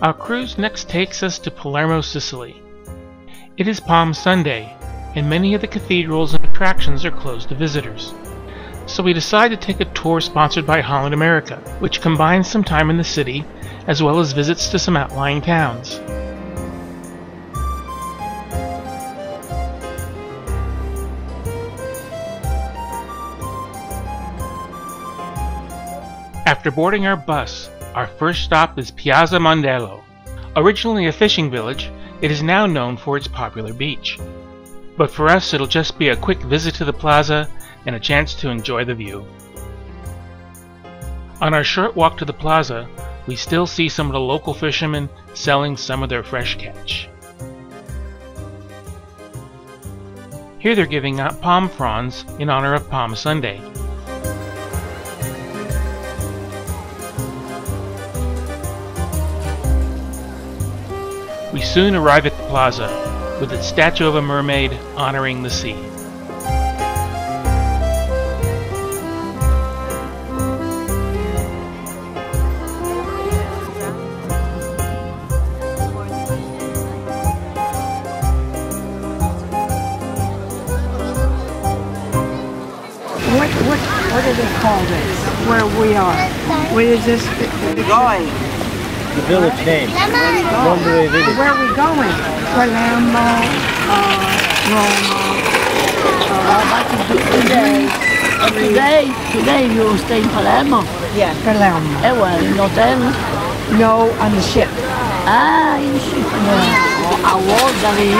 Our cruise next takes us to Palermo, Sicily. It is Palm Sunday, and many of the cathedrals and attractions are closed to visitors. So we decide to take a tour sponsored by Holland America, which combines some time in the city as well as visits to some outlying towns. After boarding our bus, our first stop is Piazza Mondello. Originally a fishing village, it is now known for its popular beach. But for us, it'll just be a quick visit to the plaza and a chance to enjoy the view. On our short walk to the plaza, we still see some of the local fishermen selling some of their fresh catch. Here they're giving out palm fronds in honor of Palm Sunday. We soon arrive at the plaza, with its statue of a mermaid honoring the sea. What do they call this? Where we are? What is this? Going. The village name. Village. Where are we going? Palermo, Roma. Today you stay in Palermo? Yeah, Palermo. Well, in hotel? No, on the ship. Ah, in the ship. Yeah. How old are you?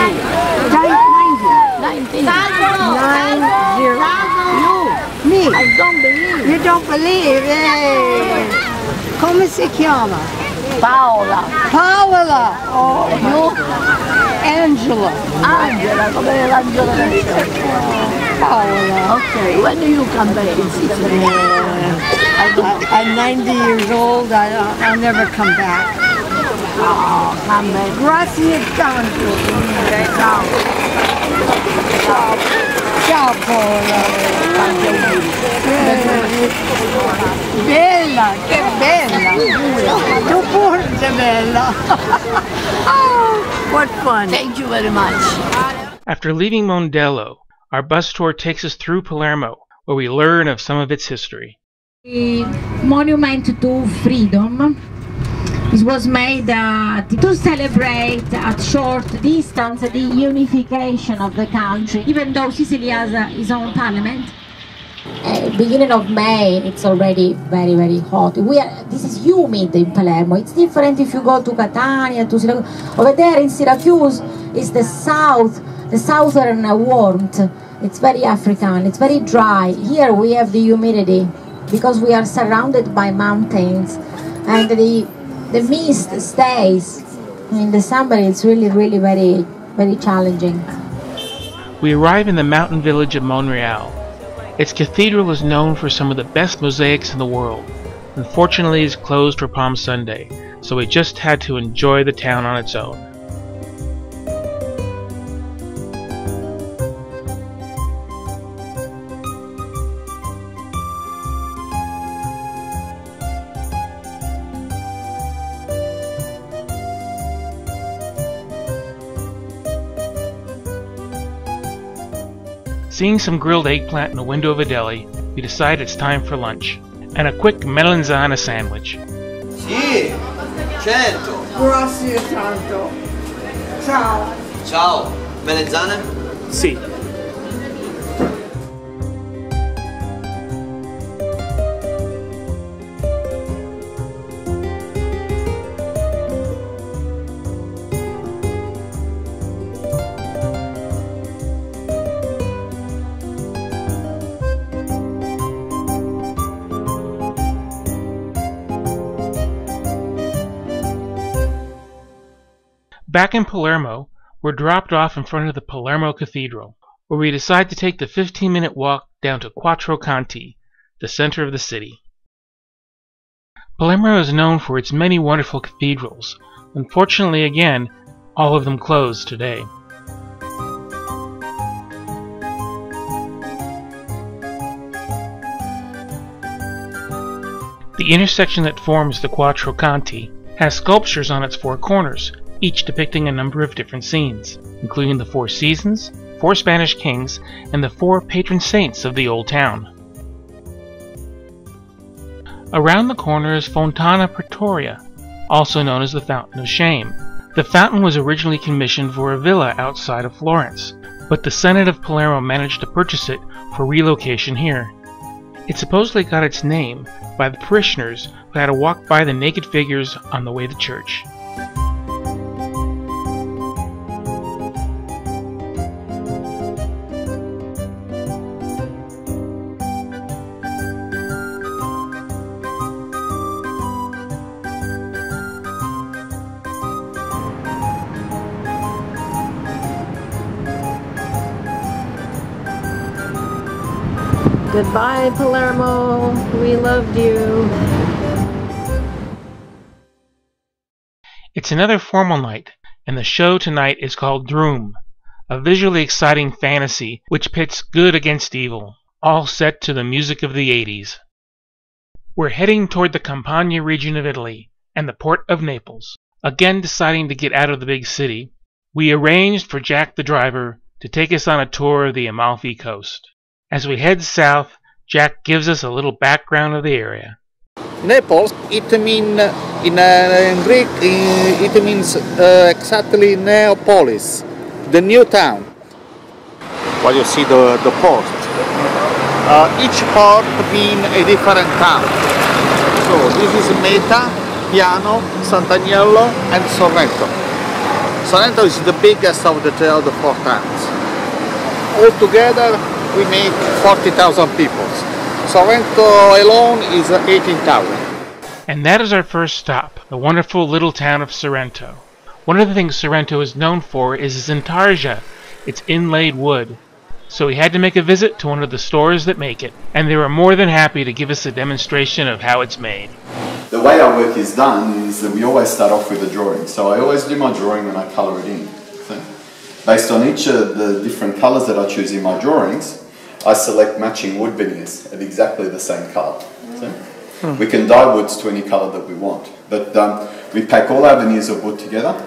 90. 90. 90. You? Me? I don't believe. You don't believe? Come si chiama? Paola. Paola. Oh, You? Angela. Angela, come l'Angela del cielo. Paola. Okay, when do you come back in Sicily? I'm 90 years old. I'll never come back. Oh, come back. Grazie tanto. Ciao. Ciao Paola. Bella, che bella. Tu pure sei bella. Oh, what fun. Thank you very much. After leaving Mondello, our bus tour takes us through Palermo, where we learn of some of its history. The monument to freedom. It was made to celebrate at short distance the unification of the country, even though Sicily has its own parliament. Beginning of May, it's already very, very hot. This is humid in Palermo. It's different if you go to Catania, to Syracuse. Over there in Syracuse, it's the southern warmth. It's very African, it's very dry. Here we have the humidity because we are surrounded by mountains, and the mist stays. In the summer, it's really, really very, very challenging. We arrive in the mountain village of Monreale. Its cathedral is known for some of the best mosaics in the world. Unfortunately, it's closed for Palm Sunday, so we just had to enjoy the town on its own. Seeing some grilled eggplant in the window of a deli, we decide it's time for lunch, and a quick melanzana sandwich. Sì, certo. Grazie tanto. Ciao. Ciao, melanzane? Sì. Back in Palermo, we're dropped off in front of the Palermo Cathedral, where we decide to take the 15-minute walk down to Quattro Canti, the center of the city. Palermo is known for its many wonderful cathedrals. Unfortunately, again, all of them closed today. The intersection that forms the Quattro Canti has sculptures on its four corners, each depicting a number of different scenes, including the four seasons, four Spanish kings, and the four patron saints of the old town. Around the corner is Fontana Pretoria, also known as the Fountain of Shame. The fountain was originally commissioned for a villa outside of Florence, but the Senate of Palermo managed to purchase it for relocation here. It supposedly got its name by the parishioners who had to walk by the naked figures on the way to church. Goodbye, Palermo. We loved you. It's another formal night, and the show tonight is called Droom, a visually exciting fantasy which pits good against evil, all set to the music of the 80s. We're heading toward the Campania region of Italy and the port of Naples. Again deciding to get out of the big city, we arranged for Jack the driver to take us on a tour of the Amalfi coast. As we head south, Jack gives us a little background of the area. Naples, it means in Greek, it means exactly Neapolis, the new town. While you see the port, each port means a different town. So this is Meta, Piano, Sant'Agnello, and Sorrento. Sorrento is the biggest of the four towns. Altogether, we make 40,000 people. Sorrento alone is 18,000. And that is our first stop, the wonderful little town of Sorrento. One of the things Sorrento is known for is its intarsia, its inlaid wood. So we had to make a visit to one of the stores that make it, and they were more than happy to give us a demonstration of how it's made. The way our work is done is that we always start off with a drawing. So I always do my drawing and I colour it in. So based on each of the different colours that I choose in my drawings, I select matching wood veneers at exactly the same colour. So we can dye woods to any colour that we want, but we pack all our veneers of wood together.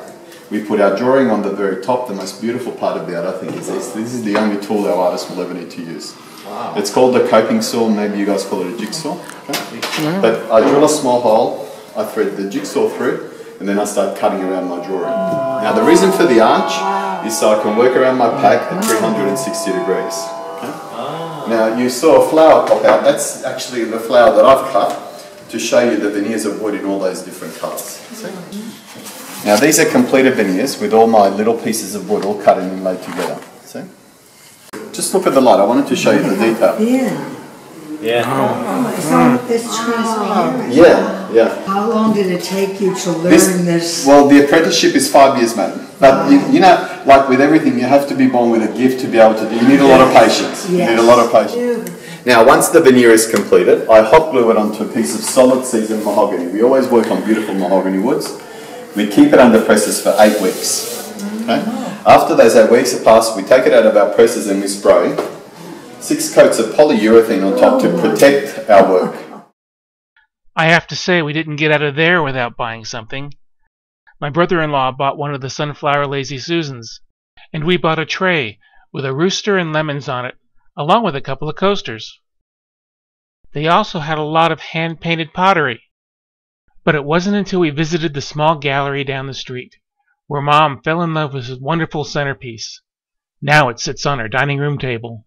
We put our drawing on the very top. The most beautiful part of that, I think, is this. This is the only tool our artist will ever need to use. Wow. It's called the coping saw. Maybe you guys call it a jigsaw. Okay? But I drill a small hole, I thread the jigsaw through, and then I start cutting around my drawing. Now the reason for the arch is so I can work around my pack at 360 degrees. Now you saw a flower pop out. That's actually the flower that I've cut to show you the veneers of wood in all those different colours. See? Now these are completed veneers with all my little pieces of wood all cut and inlaid together. See? Just look at the light. I wanted to show you the detail. Yeah. Yeah. Oh, it's transparent. Yeah, yeah. How long did it take you to learn this? Well, the apprenticeship is 5 years, mate. But you know, like with everything, you have to be born with a gift to be able to do. You need a lot of patience. Yes. You need a lot of patience. Now, once the veneer is completed, I hot glue it onto a piece of solid seasoned mahogany. We always work on beautiful mahogany woods. We keep it under presses for 8 weeks. Okay? After those 8 weeks are passed, we take it out of our presses and we spray 6 coats of polyurethane on top to protect our work. I have to say we didn't get out of there without buying something. My brother-in-law bought one of the sunflower Lazy Susans, and we bought a tray with a rooster and lemons on it, along with a couple of coasters. They also had a lot of hand-painted pottery. But it wasn't until we visited the small gallery down the street, where Mom fell in love with his wonderful centerpiece. Now it sits on our dining room table.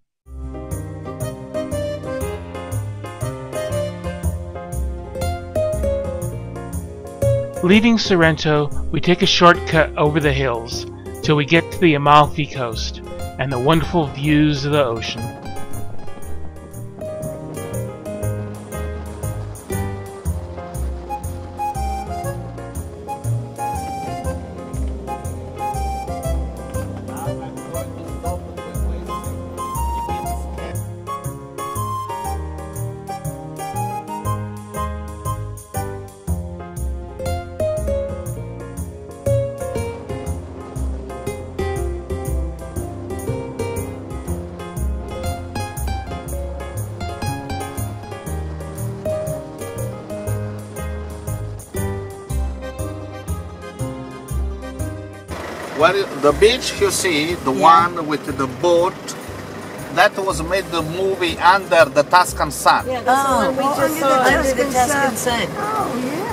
Leaving Sorrento, we take a shortcut over the hills till we get to the Amalfi coast and the wonderful views of the ocean. The beach you see, the one with the boat, that was made the movie Under the Tuscan Sun. Yeah, that's the one we just saw. Under the Tuscan Sun. Oh, yeah.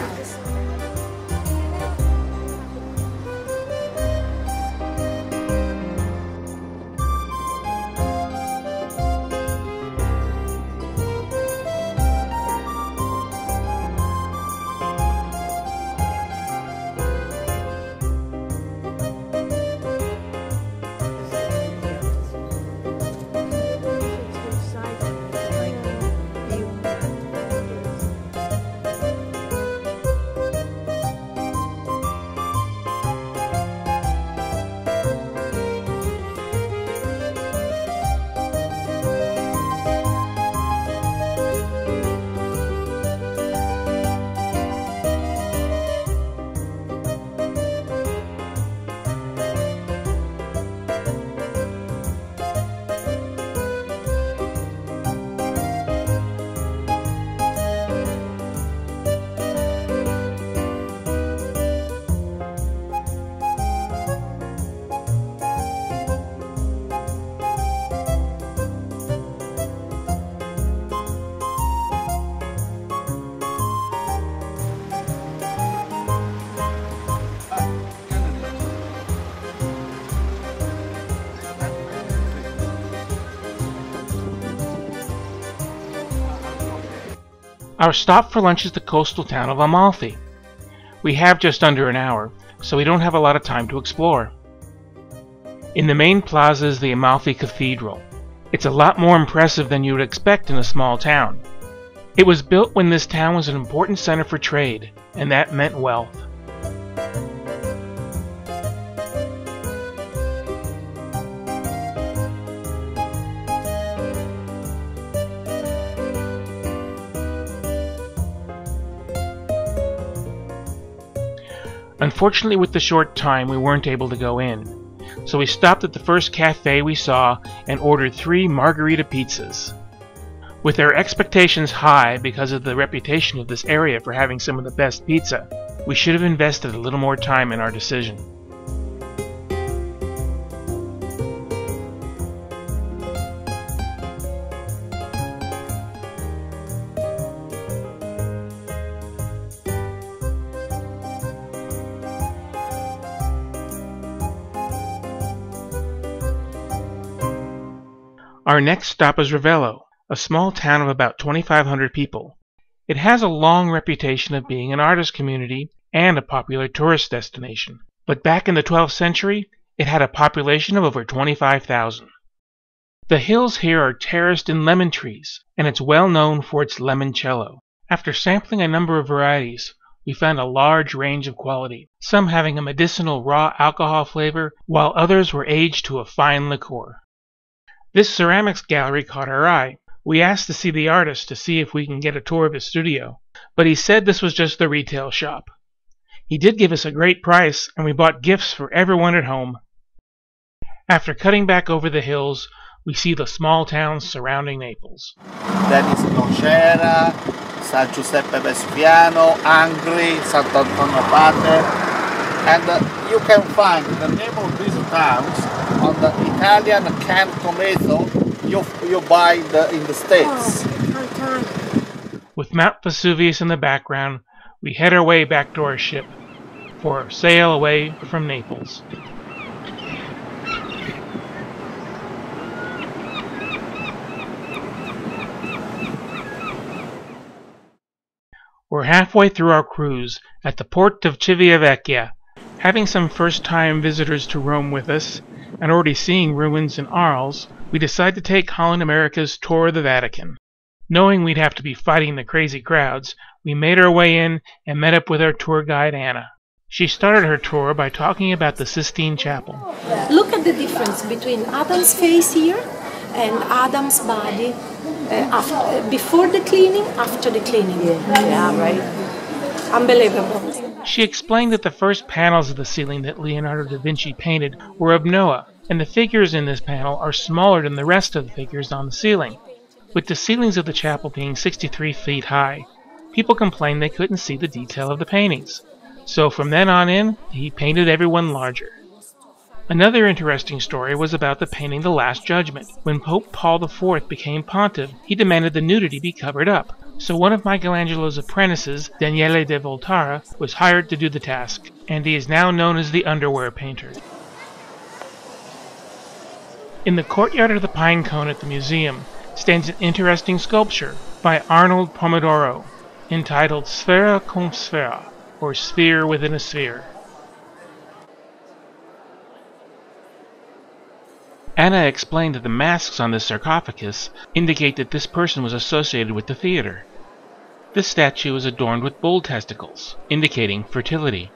Our stop for lunch is the coastal town of Amalfi. We have just under an hour, so we don't have a lot of time to explore. In the main plaza is the Amalfi Cathedral. It's a lot more impressive than you would expect in a small town. It was built when this town was an important center for trade, and that meant wealth. Unfortunately, with the short time, we weren't able to go in, so we stopped at the first cafe we saw and ordered 3 margarita pizzas. With our expectations high because of the reputation of this area for having some of the best pizza, we should have invested a little more time in our decision. Our next stop is Ravello, a small town of about 2,500 people. It has a long reputation of being an artist community and a popular tourist destination. But back in the 12th century, it had a population of over 25,000. The hills here are terraced in lemon trees, and it's well known for its limoncello. After sampling a number of varieties, we found a large range of quality, some having a medicinal raw alcohol flavor, while others were aged to a fine liqueur. This ceramics gallery caught our eye. We asked to see the artist to see if we can get a tour of his studio, but he said this was just the retail shop. He did give us a great price, and we bought gifts for everyone at home. After cutting back over the hills, we see the small towns surrounding Naples. Then is Nocera, San Giuseppe Vesuviano, Angri, Sant'Antonio Padre, and you can find the name of these towns on the Italian canned tomato you buy in the States. With Mount Vesuvius in the background, we head our way back to our ship for a sail away from Naples. We're halfway through our cruise at the port of Civitavecchia. Having some first-time visitors to Rome with us, and already seeing ruins in Arles, we decided to take Holland America's tour of the Vatican. Knowing we'd have to be fighting the crazy crowds, we made our way in and met up with our tour guide Anna. She started her tour by talking about the Sistine Chapel. Look at the difference between Adam's face here and Adam's body before the cleaning, after the cleaning. Yeah, right. Unbelievable. She explained that the first panels of the ceiling that Leonardo da Vinci painted were of Noah, and the figures in this panel are smaller than the rest of the figures on the ceiling. With the ceilings of the chapel being 63 feet high, people complained they couldn't see the detail of the paintings. So from then on in, he painted everyone larger. Another interesting story was about the painting The Last Judgment. When Pope Paul IV became pontiff, he demanded the nudity be covered up. So one of Michelangelo's apprentices, Daniele de Volterra, was hired to do the task, and he is now known as the underwear painter. In the courtyard of the Pine Cone at the museum stands an interesting sculpture by Arnold Pomodoro, entitled Sfera cum Sfera, or Sphere within a Sphere. Anna explained that the masks on this sarcophagus indicate that this person was associated with the theater. This statue is adorned with bull testicles, indicating fertility.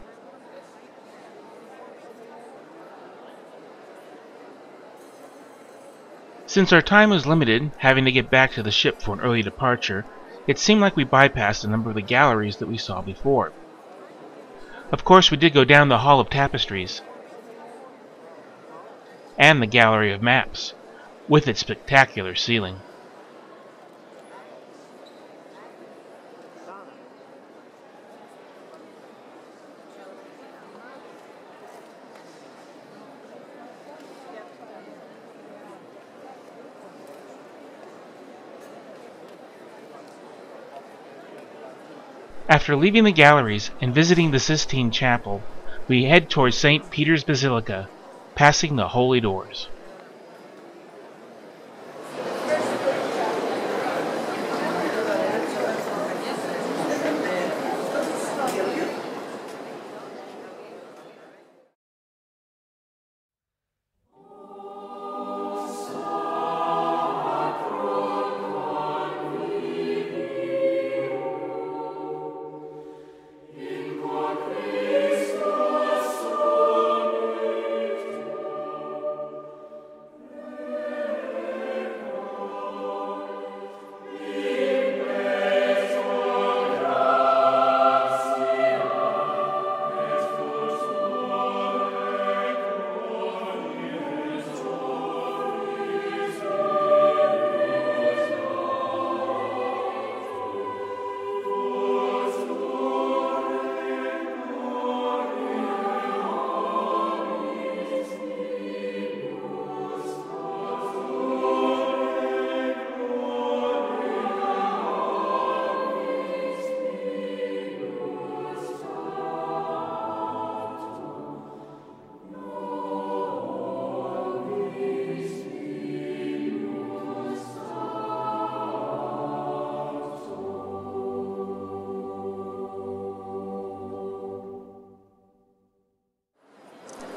Since our time was limited, having to get back to the ship for an early departure, it seemed like we bypassed a number of the galleries that we saw before. Of course, we did go down the Hall of Tapestries, and the Gallery of Maps, with its spectacular ceiling. After leaving the galleries and visiting the Sistine Chapel, we head towards St. Peter's Basilica, passing the Holy Doors.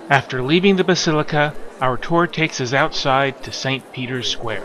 After leaving the Basilica, our tour takes us outside to St. Peter's Square.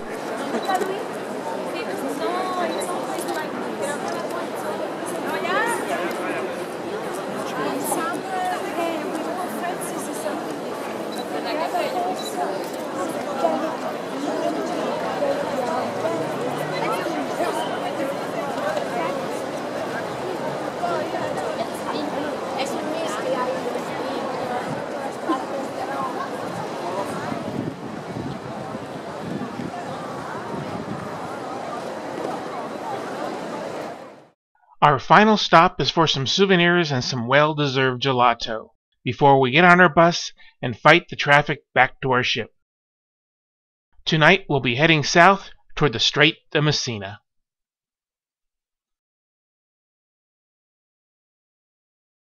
Our final stop is for some souvenirs and some well-deserved gelato, before we get on our bus and fight the traffic back to our ship. Tonight we'll be heading south toward the Strait of Messina.